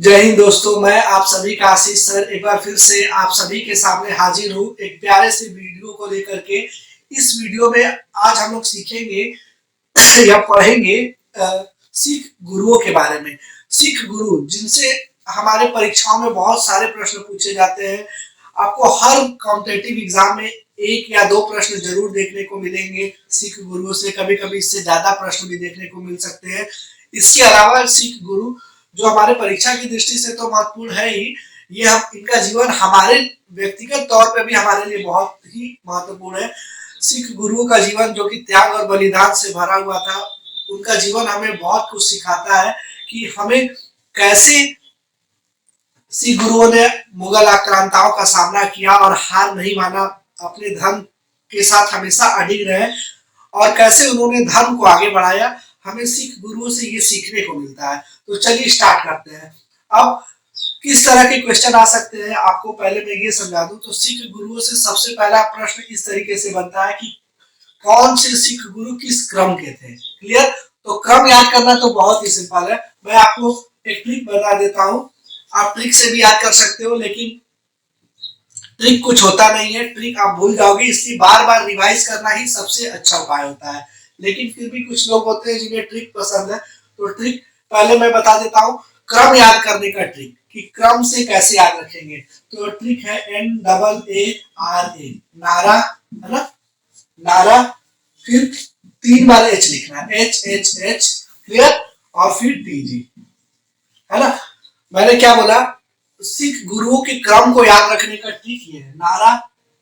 जय हिंद दोस्तों, मैं आप सभी का आशीष सर एक बार फिर से आप सभी के सामने हाजिर हूँ एक प्यारे से वीडियो को लेकर के। इस वीडियो में आज हम लोग सीखेंगे या पढ़ेंगे सिख गुरुओं के बारे में। सिख गुरु जिनसे हमारे परीक्षाओं में बहुत सारे प्रश्न पूछे जाते हैं। आपको हर कॉम्पिटिटिव एग्जाम में एक या दो प्रश्न जरूर देखने को मिलेंगे सिख गुरुओं से, कभी कभी इससे ज्यादा प्रश्न भी देखने को मिल सकते हैं। इसके अलावा सिख गुरु जो हमारे परीक्षा की दृष्टि से तो महत्वपूर्ण है ही, ये हम इनका जीवन हमारे व्यक्तिगत तौर पे भी हमारे लिए बहुत ही महत्वपूर्ण है। सिख गुरुओं का जीवन जो कि त्याग और बलिदान से भरा हुआ था, उनका जीवन हमें बहुत कुछ सिखाता है कि हमें कैसे सिख गुरुओं ने मुगल आक्रांताओं का सामना किया और हार नहीं माना, अपने धर्म के साथ हमेशा अडिग रहे और कैसे उन्होंने धर्म को आगे बढ़ाया। हमें सिख गुरुओं से ये सीखने को मिलता है। तो चलिए स्टार्ट करते हैं। अब किस तरह के क्वेश्चन आ सकते हैं आपको पहले मैं ये समझा दूं। तो सिख गुरुओं से सबसे पहला प्रश्न इस तरीके से बनता है कि कौन से सिख गुरु किस क्रम के थे। क्लियर? तो क्रम याद करना तो बहुत ही सिंपल है। मैं आपको एक ट्रिक बता देता हूं, आप ट्रिक से भी याद कर सकते हो, लेकिन ट्रिक कुछ होता नहीं है, ट्रिक आप भूल जाओगे, इसलिए बार बार रिवाइज करना ही सबसे अच्छा उपाय होता है। लेकिन फिर भी कुछ लोग होते हैं जिन्हें ट्रिक पसंद है, तो ट्रिक पहले मैं बता देता हूँ। क्रम याद करने का ट्रिक कि क्रम से कैसे याद रखेंगे। तो ट्रिक है NAARA, नारा, है ना, नारा, फिर 3 बार H लिखना है, HHH, क्लियर, और फिर TG, है ना। मैंने क्या बोला, सिख गुरुओं के क्रम को याद रखने का ट्रिक ये है, नारा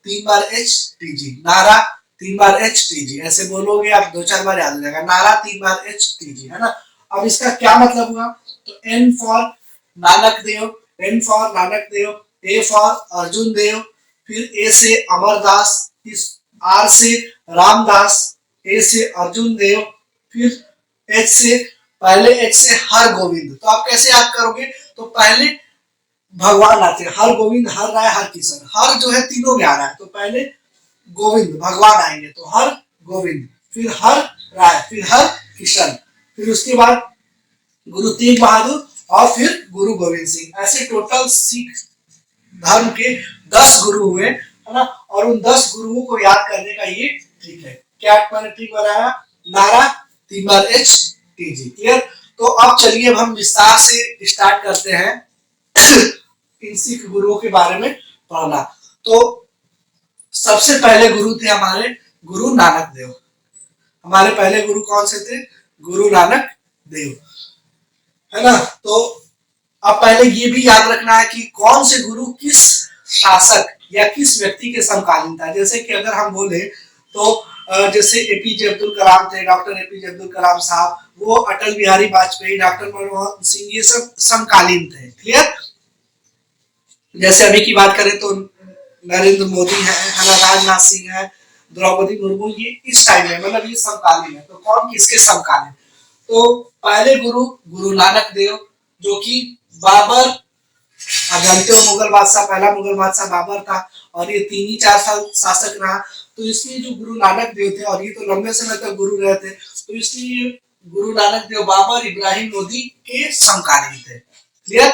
3 बार H TG, नारा 3 बार H TG, ऐसे बोलोगे आप 2-4 बार याद हो जाएगा, नारा 3 बार H TG, है ना। अब इसका क्या मतलब हुआ, तो N for Nanak Dev, N for Nanak Dev, A for Arjun Dev, फिर A से अमरदास, इस R से रामदास, A से अर्जुन देव, फिर H से, पहले H से हर गोविंद। तो आप कैसे याद करोगे, तो पहले भगवान आते हैं, हर गोविंद, हर राय, हर किशन। हर जो है तीनों में आ रहा है, तो पहले गोविंद भगवान आएंगे, तो हर गोविंद, फिर हर राय, फिर हर किशन, फिर उसके बाद गुरु तेग बहादुर और फिर गुरु गोविंद सिंह। ऐसे टोटल सिख धर्म के 10 गुरु हुए, है ना। और उन 10 गुरुओं को याद करने का ये ट्रिक है। क्या मैंने ट्रिक बनाया, नारा 3 बार H TG, क्लियर। तो अब चलिए अब हम विस्तार से स्टार्ट करते हैं इन सिख गुरुओं के बारे में पढ़ना। तो सबसे पहले गुरु थे हमारे गुरु नानक देव। हमारे पहले गुरु कौन से थे, गुरु नानक देव, है ना। तो अब पहले ये भी याद रखना है कि कौन से गुरु किस शासक या किस व्यक्ति के समकालीन था। जैसे कि अगर हम बोले तो जैसे APJ अब्दुल कलाम थे, डॉक्टर APJ अब्दुल कलाम साहब, वो अटल बिहारी वाजपेयी, डॉक्टर मनमोहन सिंह, ये सब समकालीन थे, क्लियर। जैसे अभी की बात करें तो नरेंद्र मोदी है ना, राजनाथ सिंह है, द्रौपदी मुर्मू, ये इस टाइम में, मतलब ये समकालीन है। तो कौन किसके समकालीन, तो पहले गुरु गुरु नानक देव, जो कि बाबर, आप जानते हो मुगल बादशाह, पहला मुगल बादशाह बाबर था और ये 3-4 साल शासक रहा। तो इसलिए जो गुरु नानक देव थे, और ये तो लंबे समय तक गुरु रहे थे, तो इसलिए गुरु नानक देव बाबर, इब्राहिम लोदी के समकालीन थे, क्लियर।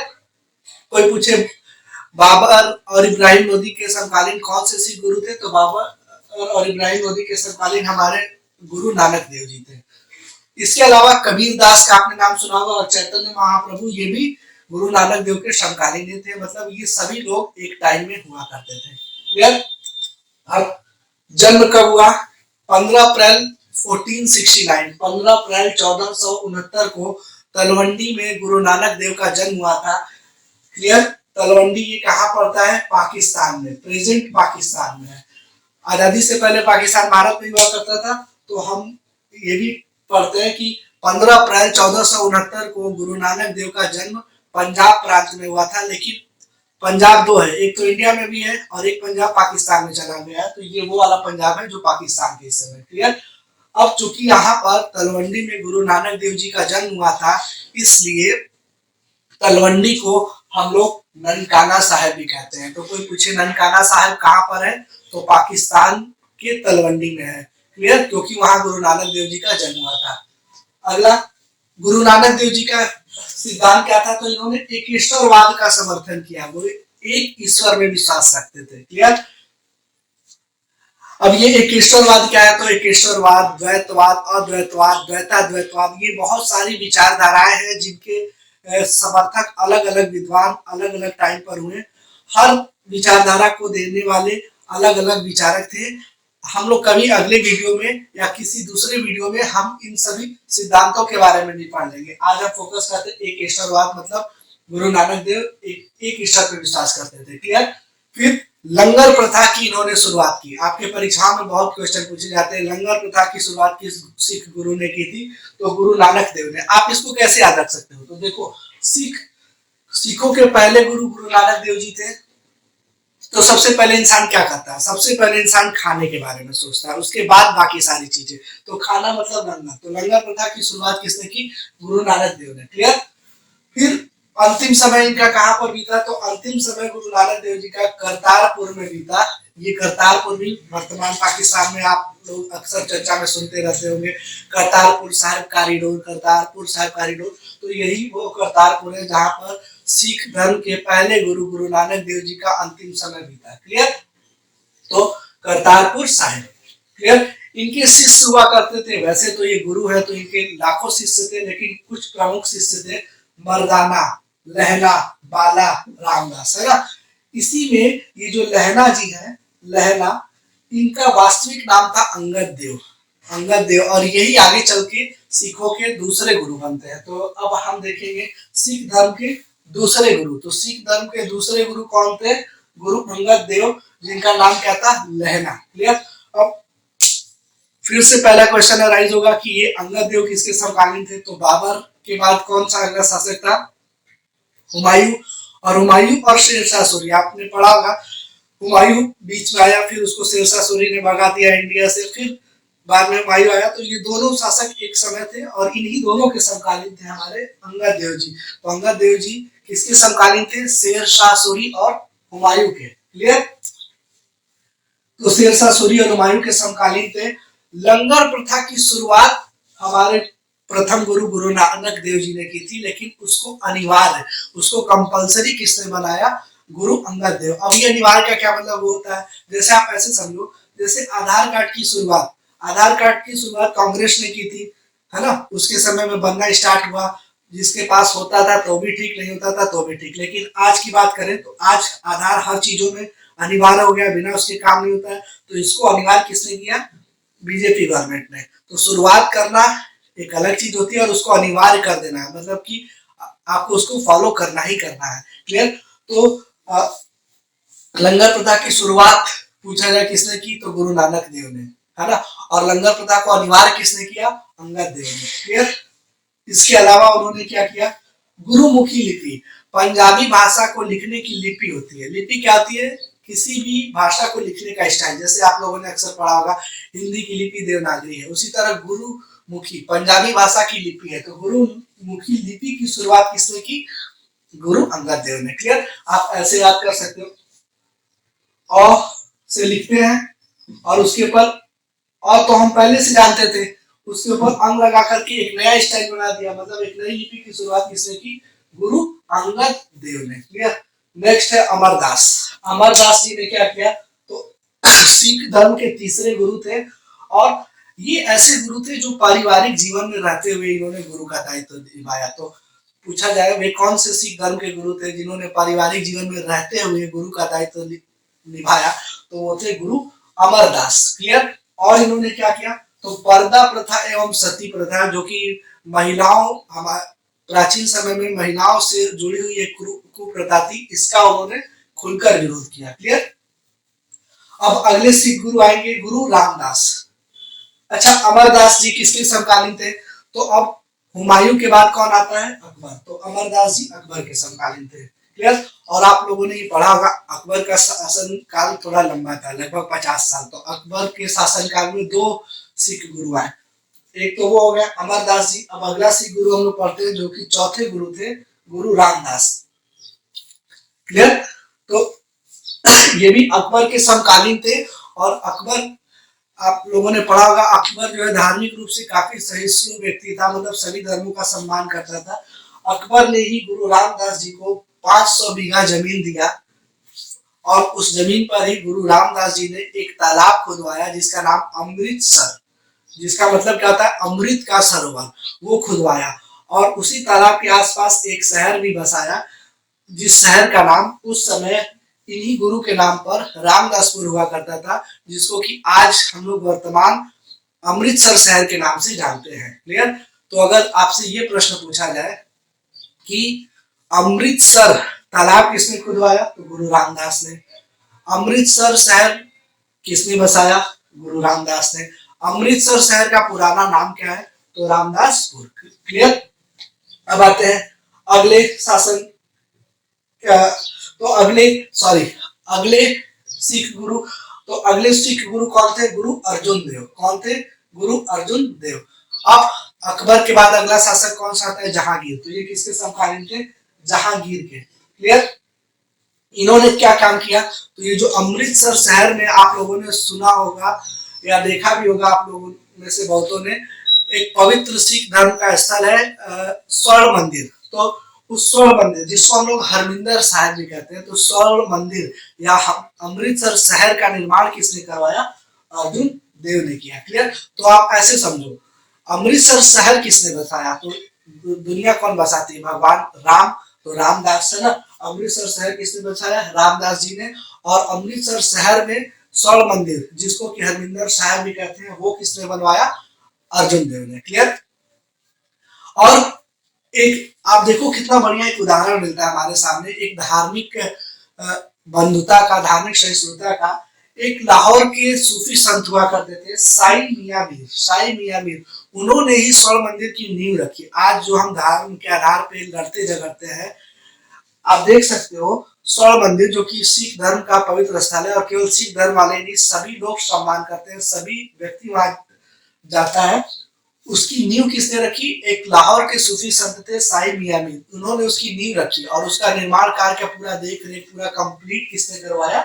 कोई पूछे बाबर और इब्राहिम लोदी के समकालीन कौन से सिख गुरु थे, तो बाबर और इब्राहिम लोदी के समकालीन हमारे गुरु नानक देव जी थे। इसके अलावा कबीर दास का आपने नाम सुना होगा, और चैतन्य महाप्रभु, ये भी गुरु नानक देव के समकालीन थे। मतलब ये सभी लोग एक टाइम में हुआ करते थे, क्लियर। अब जन्म कब हुआ, 15 अप्रैल 1469, 15 अप्रैल 1469 को तलवंडी में गुरु नानक देव का जन्म हुआ था, क्लियर। तलवंडी ये कहाँ पड़ता है, पाकिस्तान में, प्रेजेंट पाकिस्तान में है। आजादी से पहले पाकिस्तान भारत में हुआ करता था। तो हम ये भी पढ़ते हैं कि 15 अप्रैल 1469 को गुरु नानक देव का जन्म पंजाब प्रांत में हुआ था। लेकिन पंजाब दो है, एक तो इंडिया में भी है और एक पंजाब पाकिस्तान में चला गया है। तो ये वो वाला पंजाब है जो पाकिस्तान के हिस्से में, क्लियर। अब चूंकि यहाँ पर तलवंडी में गुरु नानक देव जी का जन्म हुआ था, इसलिए तलवंडी को हम लोग ननकाना साहिब भी कहते हैं। तो कोई पूछे ननकाना साहिब कहाँ पर है, तो पाकिस्तान के तलवंडी में है, क्लियर, क्योंकि वहां गुरु नानक देव जी का जन्म हुआ था। अगला, गुरु नानक देव जी का सिद्धांत क्या था, तो इन्होंने एक ईश्वरवाद का समर्थन किया, वो एक ईश्वर में विश्वास रखते थे। क्लियर। अब ये एक ईश्वरवाद क्या है, तो एक ईश्वरवाद, द्वैतवाद, अद्वैतवाद, द्वैताद्वैतवाद, ये बहुत सारी विचारधाराएं हैं जिनके समर्थक अलग अलग विद्वान अलग अलग टाइम पर हुए। हर विचारधारा को देने वाले अलग अलग विचारक थे। हम लोग कभी अगले वीडियो में या किसी दूसरे वीडियो में हम इन सभी सिद्धांतों के बारे में भी पढ़ लेंगे। आज हम फोकस करते हैं एक ईश्वरवाद, मतलब गुरु नानक देव एक ईश्वर पर विश्वास करते थे। क्लियर। फिर लंगर प्रथा की इन्होंने शुरुआत की। आपके परीक्षा में बहुत क्वेश्चन पूछे जाते हैं, लंगर प्रथा की शुरुआत किस सिख गुरु ने की थी, तो गुरु नानक देव ने। आप इसको कैसे याद रख सकते हो, तो देखो सिखों के पहले गुरु गुरु नानक देव जी थे। तो सबसे पहले इंसान क्या करता है, सबसे पहले इंसान खाने के बारे में सोचता है, उसके बाद बाकी सारी चीजें। तो खाना मतलब लंगर, तो लंगर प्रथा की शुरुआत किसने की, गुरु नानक देव ने। क्लियर। फिर अंतिम समय इनका कहां पर बीता, तो अंतिम समय गुरु नानक देव जी का करतारपुर में बीता। ये करतारपुर भी वर्तमान पाकिस्तान में आप लोग अक्सर चर्चा में सुनते रहते होंगे, करतारपुर साहिब कॉरिडोर, करतारपुर साहिब कॉरिडोर। तो यही वो करतारपुर है जहां पर सिख धर्म के पहले गुरु गुरु नानक देव जी का अंतिम समय बीता। क्लियर। तो करतारपुर साहिब। क्लियर। इनके शिष्य हुआ करते थे, वैसे तो ये गुरु है तो इनके लाखों शिष्य थे, लेकिन कुछ प्रमुख शिष्य थे, मर्दाना, लहना, बाला, रामदास, है ना। इसी में ये जो लहना जी है, लहना, इनका वास्तविक नाम था अंगद देव, अंगद देव, और यही आगे चल के सिखों के दूसरे गुरु बनते हैं। तो अब हम देखेंगे सिख धर्म के दूसरे गुरु। तो सिख धर्म के दूसरे गुरु कौन थे, गुरु अंगद देव, जिनका नाम क्या था, लहना। क्लियर। अब फिर से पहला क्वेश्चन अराइज होगा कि ये अंगद देव किसके समकालीन थे, तो बाबर के बाद कौन सा अगला शासक था, हुमायूं। और हुमायूं और शेरशाह सूरी, आपने पढ़ा होगा, हुमायूं बीच में आया, फिर उसको शेरशाह सूरी ने भगा दिया इंडिया से, फिर बाद में हुमायूं आया। तो ये दोनों शासक एक समय थे और इन्हीं दोनों के समकालीन थे हमारे अंगद देव जी। तो अंगद देव जी किसके समकालीन थे, शेरशाह सूरी और हुमायूं के। क्लियर। तो शेरशाह सूरी और हुमायूं के समकालीन थे। लंगर प्रथा की शुरुआत हमारे प्रथम गुरु गुरु नानक देव जी ने की थी, लेकिन उसको अनिवार्य, उसको कंपलसरी किसने बनाया, गुरु अंगद देव। अब ये अनिवार्य का क्या मतलब होता है, जैसे आप ऐसे समझो, जैसे आधार कार्ड की शुरुआत, आधार कार्ड की शुरुआत कांग्रेस ने की थी, है ना। उसके समय में बनना स्टार्ट हुआ, जिसके पास होता था तो भी ठीक, नहीं होता था तो भी ठीक। लेकिन आज की बात करें तो आज आधार हर चीजों में अनिवार्य हो गया, बिना उसके काम नहीं होता है। तो इसको अनिवार्य किसने किया, बीजेपी गवर्नमेंट ने। तो शुरुआत करना एक अलग चीज होती है और उसको अनिवार्य कर देना है, मतलब कि आपको उसको फॉलो करना ही करना है। क्लियर। तो लंगर प्रथा की शुरुआत पूछा जाए किसने की, तो गुरु नानक देव ने, है ना। और लंगर प्रथा को अनिवार्य किसने किया, अंगद देव ने। क्लियर। इसके अलावा उन्होंने क्या किया, गुरुमुखी लिपि, पंजाबी भाषा को लिखने की लिपि होती है। लिपि क्या होती है, किसी भी भाषा को लिखने का स्टाइल, जैसे आप लोगों ने अक्सर पढ़ा होगा हिंदी की लिपि देवनागरी है, उसी तरह गुरुमुखी पंजाबी भाषा की लिपि है। तो गुरुमुखी लिपि की शुरुआत किसने की, गुरु अंगद देव ने। क्लियर। आप ऐसे याद कर सकते हो, अ से लिखते हैं और उसके ऊपर, और तो हम पहले से जानते थे, उसके ऊपर अंग लगा करके एक नया स्टाइल बना दिया, मतलब एक नई लिपि की शुरुआत किसने की, गुरु अंगद देव ने। क्लियर। नेक्स्ट है अमरदास। अमरदास जी ने क्या किया, तो सिख धर्म के तीसरे गुरु थे, और ये ऐसे गुरु थे जो पारिवारिक जीवन में रहते हुए इन्होंने गुरु का दायित्व निभाया। तो पूछा जाएगा वे कौन से सिख धर्म के गुरु थे जिन्होंने पारिवारिक जीवन में रहते हुए गुरु का दायित्व निभाया, तो वो थे गुरु अमरदास। क्लियर। और इन्होंने क्या किया, तो पर्दा प्रथा एवं सती प्रथा, जो कि महिलाओं, हमारे प्राचीन समय में महिलाओं से जुड़ी हुई एक कुप्रथा थी, इसका उन्होंने खुलकर विरोध किया। क्लियर। अब अगले सिख गुरु आएंगे, गुरु रामदास। अच्छा, अमरदास जी किसके समकालीन थे, तो अब हुमायूं के बाद कौन आता है, अकबर। तो अमरदास जी अकबर के समकालीन थे। क्लियर। और आप लोगों ने ये पढ़ा होगा, अकबर का शासन काल थोड़ा लंबा था, लगभग 50 साल। तो अकबर के शासन काल में 2 सिख गुरु आए, एक तो वो हो गया अमरदास जी। अब अगला सिख गुरु हम लोग पढ़ते हैं, जो कि चौथे गुरु थे, गुरु रामदास। क्लियर। तो ये भी अकबर के समकालीन थे, और अकबर, आप लोगों ने पढ़ा होगा, अकबर जो है धार्मिक रूप से काफी सहिष्णु व्यक्ति था, मतलब सभी धर्मों का सम्मान करता था। अकबर ने ही गुरु रामदास जी को 500 बीघा जमीन दिया और उस जमीन पर ही गुरु रामदास जी ने एक तालाब खुदवाया जिसका नाम अमृतसर, जिसका मतलब क्या होता है अमृत का सरोवर, वो खुदवाया। और उसी तालाब के आसपास एक शहर भी बसाया जिस शहर का नाम उस समय इन्हीं गुरु के नाम पर रामदासपुर हुआ करता था, जिसको कि आज हम लोग वर्तमान अमृतसर शहर के नाम से जानते हैं। क्लियर? तो अगर आपसे ये प्रश्न पूछा जाए कि अमृतसर तालाब किसने खुदवाया, तो गुरु रामदास ने। अमृतसर शहर किसने बसाया, गुरु रामदास ने। अमृतसर शहर का पुराना नाम क्या है, तो रामदासपुर। क्लियर? अब आते हैं अगले शासन, तो अगले सिख गुरु, तो अगले सिख गुरु कौन थे, गुरु अर्जुन देव। कौन थे, गुरु अर्जुन देव। अब अकबर के बाद अगला शासक कौन सा आता है, जहांगीर। तो ये किसके समकालीन थे, जहांगीर के। क्लियर? इन्होंने क्या काम किया, तो ये जो अमृतसर शहर में आप लोगों ने सुना होगा या देखा भी होगा, आप लोगों में से बहुतों ने, एक पवित्र सिख धर्म का स्थल है स्वर्ण मंदिर। तो उस स्वर्ण मंदिर जिसको हम लोग हरमिंदर साहिब भी कहते हैं, तो स्वर्ण मंदिर या अमृतसर शहर का निर्माण किसने करवाया, अर्जुन देव ने किया। क्लियर? तो आप ऐसे समझो, अमृतसर शहर किसने बसाया, तो दुनिया कौन बसाती है, भगवान राम, तो रामदास है ना। अमृतसर शहर किसने बसाया, रामदास जी ने। और अमृतसर शहर में स्वर्ण मंदिर जिसको कि हरमिंदर साहिब भी कहते हैं, वो किसने बनवाया, अर्जुन देव ने। क्लियर? और एक आप देखो कितना बढ़िया एक उदाहरण मिलता है हमारे सामने, एक धार्मिक बंधुता का, धार्मिक सहिष्णुता का। एक लाहौर के सूफी संत हुआ करते थे साई मियां मीर, साई मियां मीर। उन्होंने ही स्वर्ण मंदिर की नींव रखी। आज जो हम धर्म के आधार पे लड़ते झगड़ते हैं, आप देख सकते हो स्वर्ण मंदिर जो कि सिख धर्म का पवित्र स्थल है, और केवल सिख धर्म वाले नहीं, सभी लोग सम्मान करते हैं, सभी व्यक्ति वहां जाता है। उसकी नींव किसने रखी, एक लाहौर के सूफी संत थे साई मियां मीर, उन्होंने उसकी नींव रखी। और उसका निर्माण कार्य का पूरा देख रेख पूरा कंप्लीट किसने करवाया,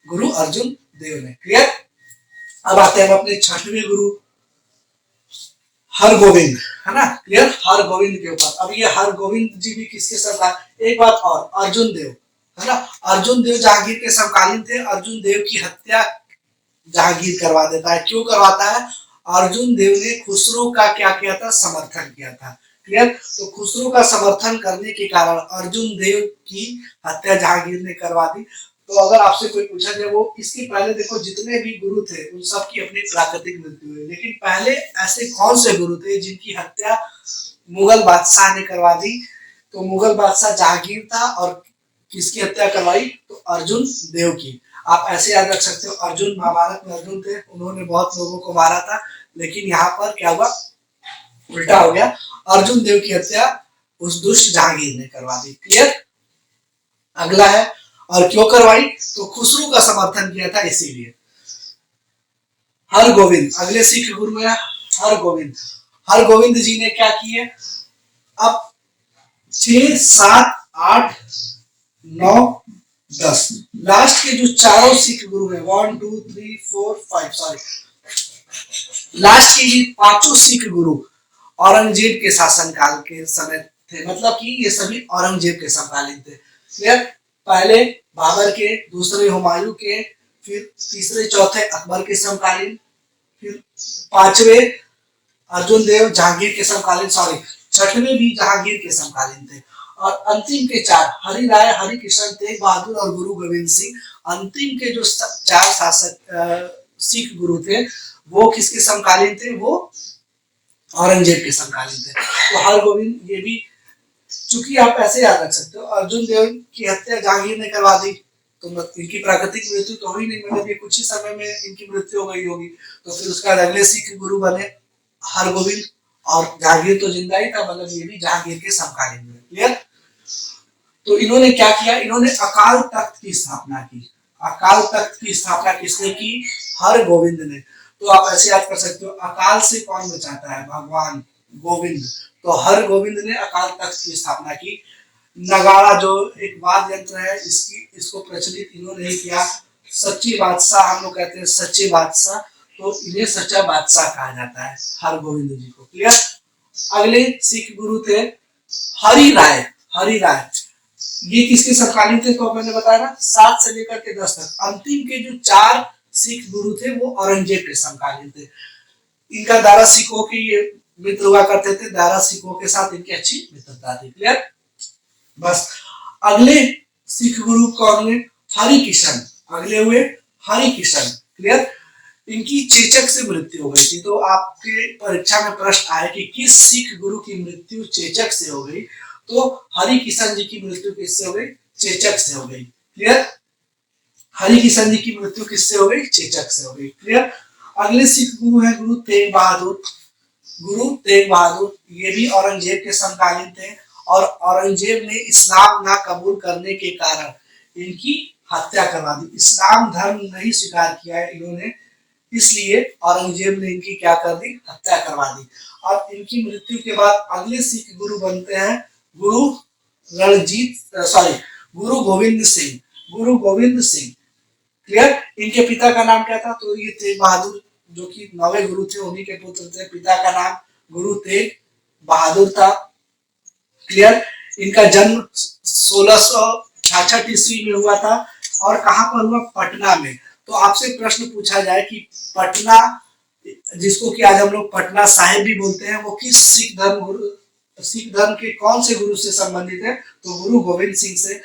गुरु अर्जुन देव ने। क्लियर? अब आते हैं अपने छठवें गुरु हरगोविंद, है ना। क्लियर? हरगोविंद के ऊपर। अब ये हरगोविंद जी भी किसके सरकार, एक बात और, अर्जुन देव, है ना। अर्जुन देव जहांगीर के समकालीन थे। अर्जुन देव की हत्या जहांगीर करवा देता है। क्यों करवाता है, अर्जुन देव ने खुसरो का क्या किया था, समर्थन किया था। क्लियर? तो खुसरो का समर्थन करने के कारण अर्जुन देव की हत्या जहांगीर ने करवा दी। तो अगर आपसे कोई पूछा जाए, वो इसके पहले देखो जितने भी गुरु थे उन सब की अपनी प्राकृतिक मृत्यु हुई, लेकिन पहले ऐसे कौन से गुरु थे जिनकी हत्या मुगल बादशाह ने करवा दी, तो मुगल बादशाह जहांगीर था। और किसकी हत्या करवाई, तो अर्जुन देव की। आप ऐसे याद रख सकते हो, अर्जुन महाभारत में अर्जुन थे, उन्होंने बहुत लोगों को मारा था, लेकिन यहाँ पर क्या हुआ, उल्टा हो गया, अर्जुन देव की हत्या उस दुष्ट जहांगीर ने करवा दी। क्लियर? अगला है, और क्यों करवाई, तो खुसरो का समर्थन किया था इसीलिए। हरगोविंद अगले सिख गुरु है, हरगोविंद। हरगोविंद जी ने क्या किए, अब 6, 7, 8, 9, 10 लास्ट के जो चारों सिख गुरु है, 1, 2, 3, 4, 5, सॉरी, लास्ट के ये पांचों सिख गुरु औरंगजेब के शासनकाल के समय थे, मतलब कि ये सभी औरंगजेब के समकालीन थे। क्लियर? पहले बाबर के, दूसरे हुमायूं के, फिर तीसरे चौथे अकबर के समकालीन, फिर पांचवे अर्जुन देव जहांगीर के समकालीन, सॉरी छठवें भी जहांगीर के समकालीन थे। और अंतिम के चार हरि राय, हरि कृष्ण तेग बहादुर और गुरु गोविंद सिंह, अंतिम के जो चार शासक सिख गुरु थे वो किसके समकालीन थे, वो औरंगजेब के समकालीन थे। तो हरगोविंद ये भी, चूंकि आप ऐसे याद रख सकते हो, अर्जुन देव की हत्या जहांगीर ने करवा दी, तो इनकी प्राकृतिक मृत्यु तो हुई नहीं, मतलब ये कुछ ही समय में इनकी मृत्यु हो गई होगी। तो फिर उसका अगले सिख गुरु बने हरगोविंद, और जहांगीर तो जिंदा ही था, मतलब ये भी जहांगीर के समकालीन में। क्लियर? तो इन्होंने क्या किया, इन्होंने अकाल तख्त की स्थापना की। अकाल तख्त की स्थापना किसने की, हरगोविंद ने। तो आप ऐसे याद कर सकते हो, अकाल से कौन बचाता है, भगवान गोविंद। तो हरगोविंद ने अकाल तख्त की स्थापना की। नगाड़ा जो एक वाद्य यंत्र है, इसको प्रचलित इन्होंने ही किया। सच्ची बादशाह हम लोग कहते हैं, सच्चे बादशाह, तो इन्हें सच्चा बादशाह कहा जाता है हरगोविंद जी को। क्लियर? अगले सिख गुरु थे हरि राय, हरि राय ये किसके समकालीन थे? तो मैंने बताया ना 7 से लेकर के 10 तक। अंतिम के जो 4 सिख गुरु थे वो औरंगजेब के समकालीन थे। इनका दारा सिखों की मित्र हुआ करते थे, दारा सिखों के साथ इनकी अच्छी मित्रता थी। क्लियर? बस अगले सिख गुरु कौन हुए? हरिकिशन। अगले हुए हरिकिशन। क्लियर? इनकी चेचक से मृत्यु हो गई थी। तो आपके परीक्षा में प्रश्न आए कि किस सिख गुरु की मृत्यु चेचक से हो गई? तो हरिकिशन जी की मृत्यु किससे हो गई? चेचक से हो गई। क्लियर? हरिकिशन जी की मृत्यु किससे हो गई? चेचक से हो गई। क्लियर? अगले सिख गुरु है गुरु तेग बहादुर। गुरु तेग बहादुर ये भी औरंगजेब के समकालीन थे और औरंगजेब ने इस्लाम ना कबूल करने के कारण इनकी हत्या करवा दी। इस्लाम धर्म नहीं स्वीकार किया है इन्होंने, इसलिए औरंगजेब ने इनकी क्या कर दी? हत्या करवा दी। और इनकी मृत्यु के बाद अगले सिख गुरु बनते हैं गुरु गुरु गोविंद सिंह। गुरु गोविंद सिंह। क्लियर? इनके पिता का नाम क्या था? तो ये तेग बहादुर जो कि 9वें गुरु थे उन्हीं के पुत्र थे। पिता का नाम गुरु तेग बहादुर था। क्लियर? इनका जन्म 1666 ईस्वी में हुआ था और कहां पर हुआ? पटना में। तो आपसे प्रश्न पूछा जाए कि पटना, जिसको कि आज हम लोग पटना साहिब भी बोलते हैं, वो किस सिख धर्म के कौन से गुरु से संबंधित है? तो गुरु गोविंद सिंह से।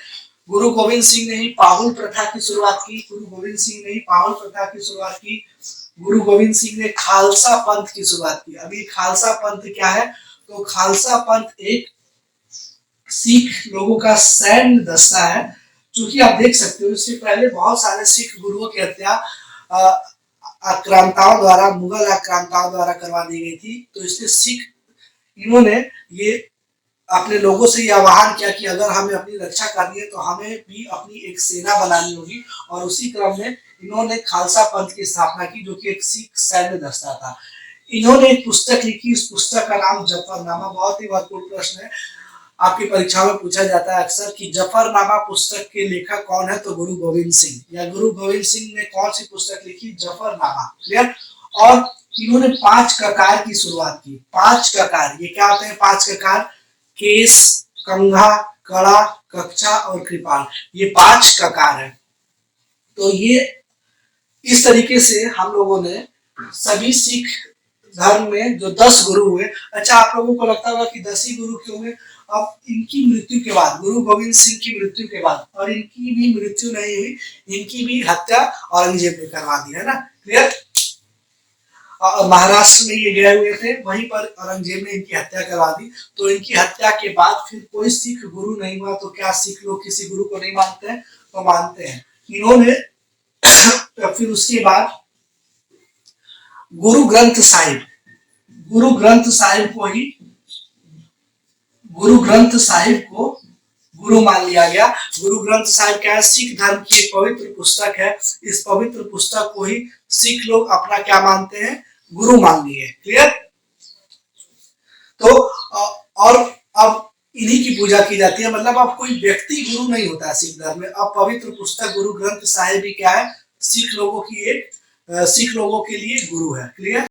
गुरु गोविंद सिंह ने ही पाहुल प्रथा की शुरुआत की। गुरु गोविंद सिंह ने ही पाहुल प्रथा की शुरुआत की। गुरु गोविंद सिंह ने खालसा पंथ की शुरुआत की। अभी खालसा पंथ क्या है? तो खालसा पंथ एक सिख लोगों का सैन्य दस्ता है, जो कि आप देख सकते हो इससे पहले बहुत सारे सिख गुरुओं की हत्या आक्रांताओं द्वारा, मुगल आक्रांताओं द्वारा करवा दी गई थी। तो इसलिए सिख इन्होंने ये अपने लोगों से यह आह्वान किया कि अगर हमें अपनी रक्षा करनी है तो हमें भी अपनी एक सेना बनानी होगी, और उसी क्रम में इन्होंने खालसा पंथ की स्थापना की, जो कि एक सिख सैन्य दस्ता था। इन्होंने एक पुस्तक लिखी, इस पुस्तक का नाम जफरनामा। बहुत ही महत्वपूर्ण प्रश्न है, आपकी परीक्षा में पूछा जाता है अक्सर कि जफरनामा पुस्तक के लेखक कौन है? तो गुरु गोविंद सिंह। या गुरु गोविंद सिंह ने कौन सी पुस्तक लिखी? जफरनामा। क्लियर? और इन्होंने 5 ककार की शुरुआत की। 5 ककार, ये क्या होते हैं 5 ककार? केस, कंघा, कड़ा, कक्षा और कृपाल, ये 5 ककार है। तो ये इस तरीके से हम लोगों ने सभी सिख धर्म में जो 10 गुरु हुए। अच्छा, आप लोगों को लगता होगा कि 10 ही गुरु क्यों हुए? अब इनकी मृत्यु के बाद, गुरु गोविंद सिंह की मृत्यु के बाद, और इनकी भी मृत्यु नहीं हुई, इनकी भी हत्या औरंगजेब ने करवा दी, है ना? क्लियर? महाराष्ट्र में ये गए हुए थे, वहीं पर औरंगजेब ने इनकी हत्या करवा दी। तो इनकी हत्या के बाद फिर कोई सिख गुरु नहीं हुआ। तो क्या सिख लोग किसी गुरु को नहीं मानते हैं? तो मानते हैं। इन्होंने फिर उसके बाद गुरु ग्रंथ साहिब, गुरु ग्रंथ साहिब को ही, गुरु ग्रंथ साहिब को गुरु मान लिया गया। गुरु ग्रंथ साहिब क्या है? सिख धर्म की एक पवित्र पुस्तक है। इस पवित्र पुस्तक को ही सिख लोग अपना क्या मानते हैं? गुरु मान लिए। क्लियर? तो और अब इन्हीं की पूजा की जाती है। मतलब अब कोई व्यक्ति गुरु नहीं होता है सिख धर्म में। अब पवित्र पुस्तक गुरु ग्रंथ साहिब भी क्या है? सिख लोगों की एक, सिख लोगों के लिए गुरु है। क्लियर?